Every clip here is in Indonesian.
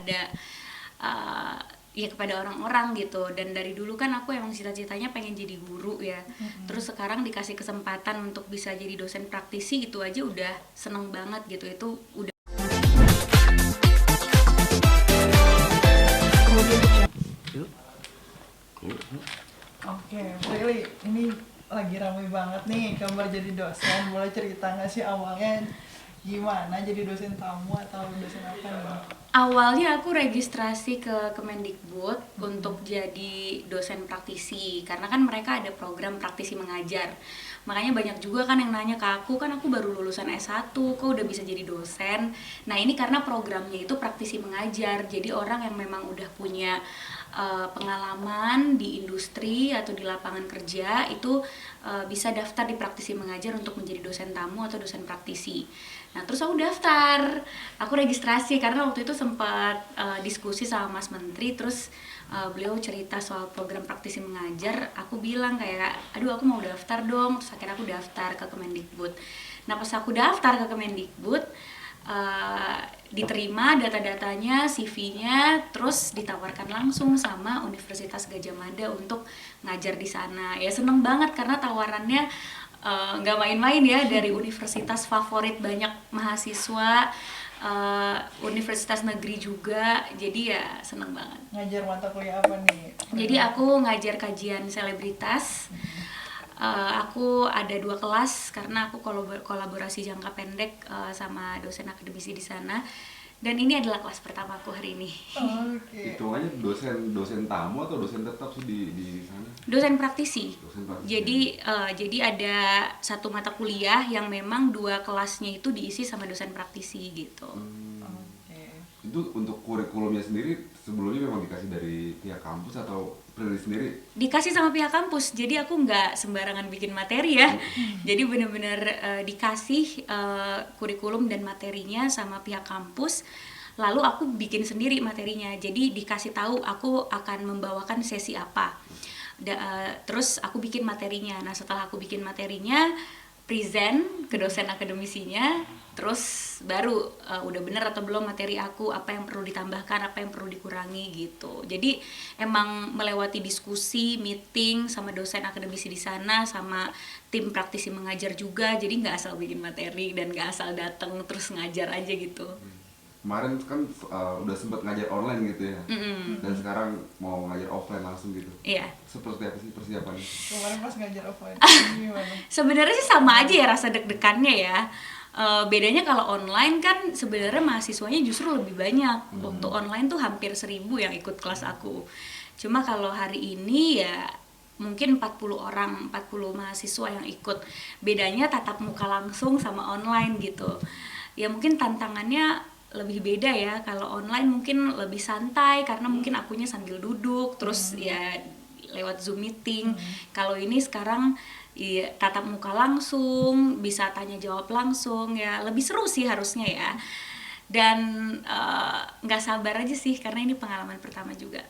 Ada ya kepada orang-orang gitu. Dan dari dulu kan aku emang cita-citanya pengen jadi guru ya. Terus sekarang dikasih kesempatan untuk bisa jadi dosen praktisi, itu aja udah seneng banget gitu. Itu udah. Oke, Prilly, ini lagi ramai banget nih kabar jadi dosen. Boleh cerita nggak sih awalnya gimana jadi dosen tamu atau dosen apa nih? Awalnya aku registrasi ke Kemendikbud untuk jadi dosen praktisi, karena kan mereka ada program praktisi mengajar. Makanya banyak juga kan yang nanya ke aku, kan aku baru lulusan S1, kok udah bisa jadi dosen. Nah ini karena programnya itu praktisi mengajar, jadi orang yang memang udah punya pengalaman di industri atau di lapangan kerja itu bisa daftar di praktisi mengajar untuk menjadi dosen tamu atau dosen praktisi. Nah terus aku daftar, aku registrasi karena waktu itu sempat diskusi sama Mas Menteri, terus beliau cerita soal program praktisi mengajar. Aku bilang kayak, aduh aku mau daftar dong, terus akhirnya aku daftar ke Kemendikbud. Nah pas aku daftar ke Kemendikbud, diterima data-datanya, CV-nya, terus ditawarkan langsung sama Universitas Gadjah Mada untuk ngajar di sana. Ya seneng banget karena tawarannya nggak main-main ya, dari universitas favorit banyak mahasiswa, universitas negeri juga, jadi ya seneng banget. Ngajar mata kuliah apa nih? Jadi aku ngajar kajian selebritas. Aku ada 2 kelas karena aku kolaborasi jangka pendek sama dosen akademisi di sana. Dan ini adalah kelas pertama aku hari ini. Oke. Itu aja dosen tamu atau dosen tetap sih di sana? Dosen praktisi. Dosen praktisi. Jadi ada satu mata kuliah yang memang 2 kelasnya itu diisi sama dosen praktisi gitu. Oke. Itu untuk kurikulumnya sendiri sebelumnya memang dikasih dari pihak kampus atau Prilly sendiri? Dikasih sama pihak kampus, jadi aku nggak sembarangan bikin materi ya. Jadi benar-benar dikasih kurikulum dan materinya sama pihak kampus, lalu aku bikin sendiri materinya. Jadi dikasih tahu aku akan membawakan sesi apa, terus aku bikin materinya. Nah setelah aku bikin materinya, present ke dosen akademisinya, terus baru udah bener atau belum materi aku, apa yang perlu ditambahkan, apa yang perlu dikurangi gitu. Jadi emang melewati diskusi, meeting sama dosen akademisi di sana, sama tim praktisi mengajar juga. Jadi nggak asal bikin materi dan nggak asal datang terus ngajar aja gitu. Kemarin kan udah sempat ngajar online gitu ya, dan sekarang mau ngajar offline langsung gitu. Iya. Seperti apa sih persiapannya? Kemarin pas ngajar offline gimana? Sebenarnya sih sama aja ya rasa deg-degannya ya. Bedanya kalau online kan sebenarnya mahasiswanya justru lebih banyak. Waktu online tuh hampir 1.000 yang ikut kelas aku. Cuma kalau hari ini ya mungkin 40 orang, 40 mahasiswa yang ikut. Bedanya tatap muka langsung sama online gitu. Ya mungkin tantangannya lebih beda ya. Kalau online mungkin lebih santai karena mungkin akunya sambil duduk, terus ya lewat Zoom meeting. Kalau ini sekarang ya, tatap muka langsung, bisa tanya jawab langsung, ya lebih seru sih harusnya ya. Dan nggak sabar aja sih karena ini pengalaman pertama juga.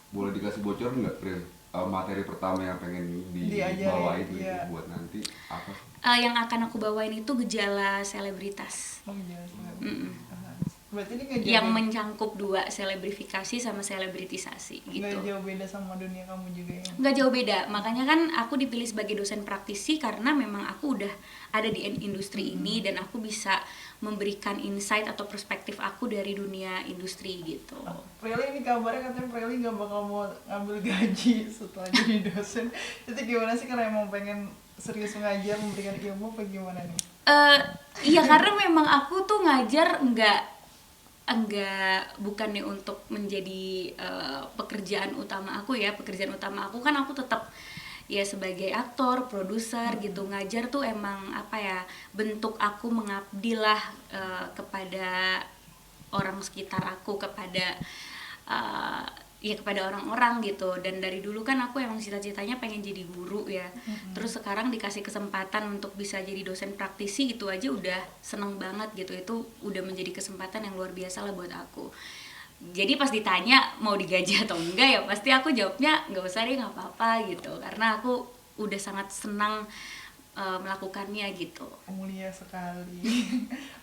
Boleh dikasih bocor nggak, Prilly? Materi pertama yang pengen dibawain gitu iya. buat nanti apa? Yang akan aku bawain itu gejala selebritas. Oh iya. Berarti ini nggak Yang jauh, mencangkup 2, selebrifikasi sama selebritisasi gitu. nggak jauh beda sama dunia kamu juga ya? Nggak jauh beda, makanya kan aku dipilih sebagai dosen praktisi karena memang aku udah ada di industri ini dan aku bisa memberikan insight atau perspektif aku dari dunia industri gitu. Prilly ini kabarnya katanya Prilly nggak bakal mau ngambil gaji setelah jadi dosen. Itu gimana sih, karena emang pengen serius mengajar, memberikan ilmu apa gimana nih? Iya karena memang aku tuh ngajar bukannya untuk menjadi pekerjaan utama aku ya. Pekerjaan utama aku kan aku tetap ya sebagai aktor, produser gitu. Ngajar tuh emang apa ya, bentuk aku mengabdi lah kepada orang sekitar aku, kepada ya kepada orang-orang gitu. Dan dari dulu kan aku emang cita-citanya pengen jadi guru ya. Terus sekarang dikasih kesempatan untuk bisa jadi dosen praktisi, itu aja udah seneng banget gitu. Itu udah menjadi kesempatan yang luar biasa lah buat aku. Jadi pas ditanya mau digaji atau enggak, ya pasti aku jawabnya nggak usah deh, nggak apa-apa gitu. Karena aku udah sangat senang melakukannya gitu. Mulia sekali.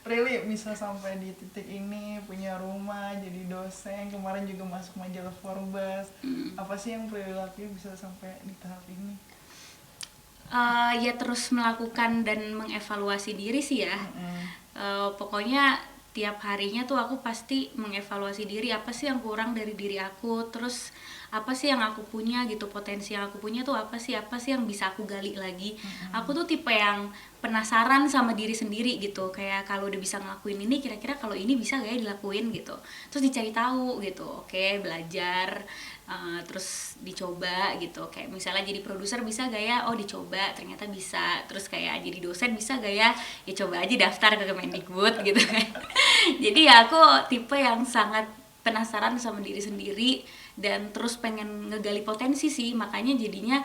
Really bisa sampai di titik ini, punya rumah, jadi dosen, kemarin juga masuk majalah Forbes. Apa sih yang Prilly lakuin bisa sampai di tahap ini? Ya terus melakukan dan mengevaluasi diri sih ya. Pokoknya tiap harinya tuh aku pasti mengevaluasi diri, apa sih yang kurang dari diri aku, terus apa sih yang aku punya gitu, potensi yang aku punya tuh apa sih yang bisa aku gali lagi. Aku tuh tipe yang penasaran sama diri sendiri gitu, kayak kalau udah bisa ngelakuin ini, kira-kira kalau ini bisa gak ya dilakuin gitu, terus dicari tahu gitu. Oke, belajar, terus dicoba gitu, kayak misalnya jadi produser bisa gak ya, oh dicoba ternyata bisa, terus kayak jadi dosen bisa gak ya, ya coba aja daftar ke Kemendikbud gitu kan. Jadi ya aku tipe yang sangat penasaran sama diri sendiri dan terus pengen ngegali potensi sih, makanya jadinya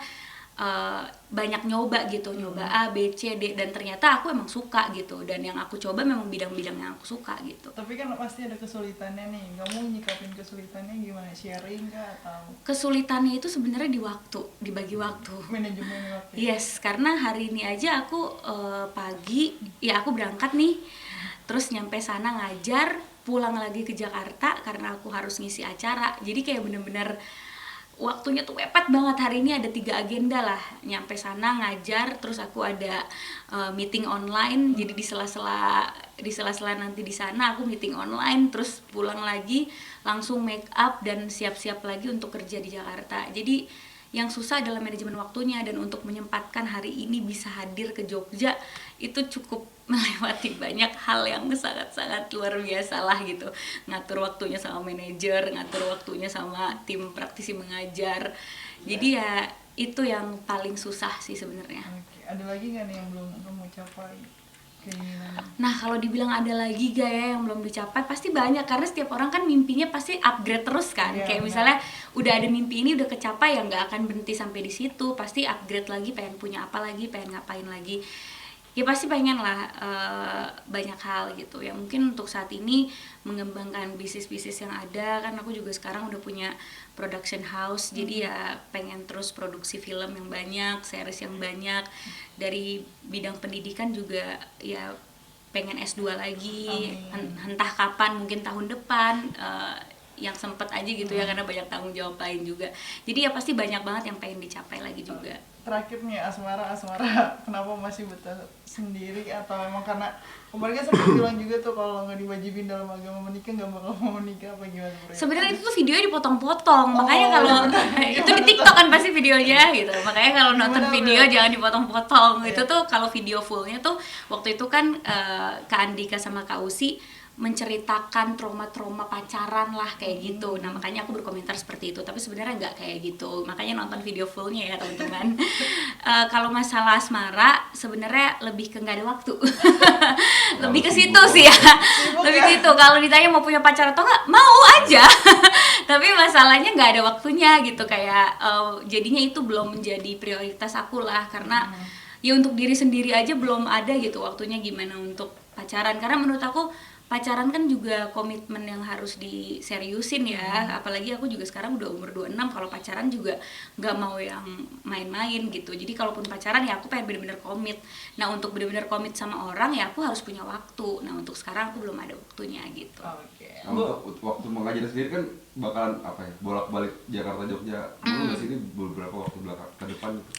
banyak nyoba gitu, nyoba A, B, C, D, dan ternyata aku emang suka gitu, dan yang aku coba memang bidang-bidang yang aku suka gitu. Tapi kan pasti ada kesulitannya nih, kamu nyikapin kesulitannya gimana? Sharing kah atau? Kesulitannya itu sebenarnya di waktu, dibagi waktu. Manajemen waktu. Yes, karena hari ini aja aku pagi, ya aku berangkat nih, terus nyampe sana ngajar, pulang lagi ke Jakarta karena aku harus ngisi acara, jadi kayak bener-bener waktunya tuh mepet banget. Hari ini ada 3 agenda lah, nyampe sana ngajar, terus aku ada meeting online, jadi di sela-sela nanti di sana aku meeting online, terus pulang lagi langsung make up dan siap-siap lagi untuk kerja di Jakarta. Jadi yang susah adalah manajemen waktunya, dan untuk menyempatkan hari ini bisa hadir ke Jogja itu cukup melewati banyak hal yang sangat-sangat luar biasa lah gitu. Ngatur waktunya sama manajer, ngatur waktunya sama tim praktisi mengajar. Jadi ya itu yang paling susah sih sebenarnya. Oke. Ada lagi nggak nih yang belum kamu capai keinginan? Nah kalau dibilang ada lagi gak ya yang belum dicapai, pasti banyak, karena setiap orang kan mimpinya pasti upgrade terus kan. Kayak misalnya udah ada mimpi ini udah kecapai, ya nggak akan berhenti sampai di situ, pasti upgrade lagi, pengen punya apa lagi, pengen ngapain lagi. Ya pasti pengen lah banyak hal gitu ya. Mungkin untuk saat ini mengembangkan bisnis-bisnis yang ada, kan aku juga sekarang udah punya production house, jadi ya pengen terus produksi film yang banyak, series yang banyak. Dari bidang pendidikan juga ya pengen S2 lagi. Entah kapan, mungkin tahun depan, yang sempet aja gitu ya, karena banyak tanggung jawab lain juga. Jadi ya pasti banyak banget yang pengen dicapai lagi juga. Terakhir nih Asmara, kenapa masih betah sendiri, atau emang karena kemarin kan sempat bilang juga tuh kalau nggak diwajibin dalam agama menikah nggak bakal mau menikah, apa gimana? Sebenarnya itu tuh videonya dipotong-potong, makanya kalau itu di TikTok kan pasti videonya gitu, makanya kalau nonton video jangan dipotong-potong. Itu tuh kalau video fullnya tuh waktu itu kan Kak Andika sama Kak Usi menceritakan trauma-trauma pacaran lah kayak gitu. Nah makanya aku berkomentar seperti itu, tapi sebenarnya nggak kayak gitu, makanya nonton video fullnya ya teman-teman. Kalau masalah asmara sebenarnya lebih ke nggak ada waktu. Lebih ke situ sih ya, lebih ke situ. Kalau ditanya mau punya pacar atau nggak, mau aja. Tapi masalahnya nggak ada waktunya gitu, kayak jadinya itu belum menjadi prioritas aku lah, karena ya untuk diri sendiri aja belum ada gitu waktunya gimana untuk pacaran. Karena menurut aku pacaran kan juga komitmen yang harus diseriusin ya, apalagi aku juga sekarang udah umur 26, kalau pacaran juga nggak mau yang main-main gitu. Jadi kalaupun pacaran ya aku pengen bener-bener komit. Nah untuk bener-bener komit sama orang ya aku harus punya waktu. Nah untuk sekarang aku belum ada waktunya gitu. Nah, untuk waktu mengajar sendiri kan bakalan apa ya, bolak-balik Jakarta Jogja dulu nggak sih, ini beberapa waktu belakang ke depan gitu?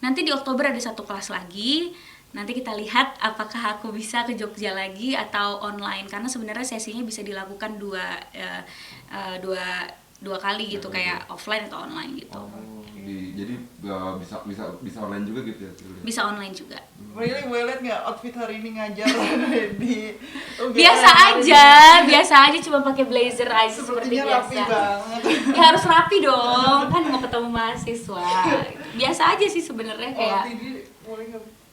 Nanti di Oktober ada 1 kelas lagi. Nanti kita lihat apakah aku bisa ke Jogja lagi atau online, karena sebenarnya sesinya bisa dilakukan dua kali gitu, kayak offline atau online gitu. Jadi bisa online juga gitu ya? Bisa online juga. Really, boleh lihat nggak outfit hari ini ngajar di biasa aja cuma pakai blazer aja seperti biasa. Rapi banget. Ya harus rapi dong, kan mau ketemu mahasiswa. Biasa aja sih sebenarnya, kayak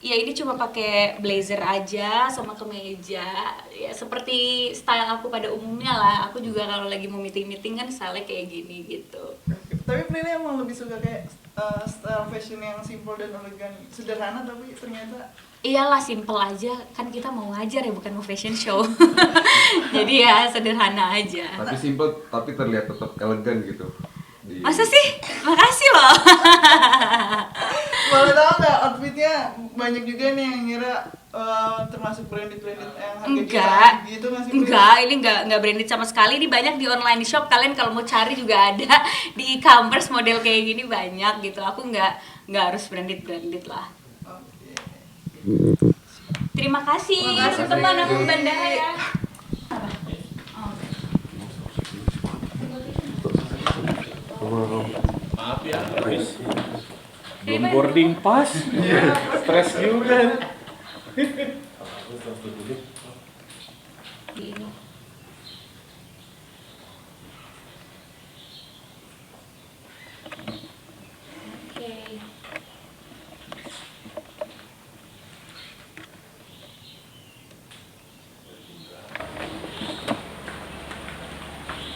ya ini cuma pakai blazer aja sama kemeja, ya seperti style aku pada umumnya lah. Aku juga kalau lagi mau meeting kan style kayak gini gitu. Tapi Prilly emang lebih suka kayak style fashion yang simple dan elegan, sederhana tapi ternyata iyalah simple aja, kan kita mau ngajar ya, bukan mau fashion show. Jadi ya sederhana aja. Tapi simple tapi terlihat tetap elegan gitu. Masa sih? Makasih loh. Boleh tahu nggak outfitnya banyak juga nih yang ngira termasuk branded yang harga Enggak, jutaan gitu nggak sih? enggak, ini enggak branded sama sekali. Ini banyak di online shop. Kalian kalau mau cari juga ada di e-commerce model kayak gini banyak gitu. Aku enggak harus branded lah. Oke. Terima kasih, Terima kasih, teman aku Pri. ke bandara ya. Maaf ya, habis belum boarding pass, stres juga. Ini. Oke.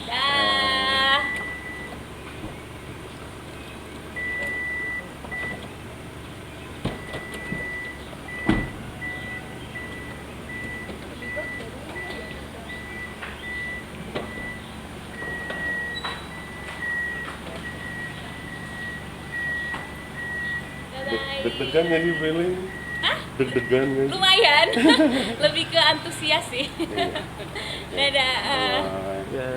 Dah. Bye-bye. Deg-degan nggak sih Beli? Hah? Deg-degan nggak sih? Lumayan. Lebih ke antusias sih. Dadah. Ya.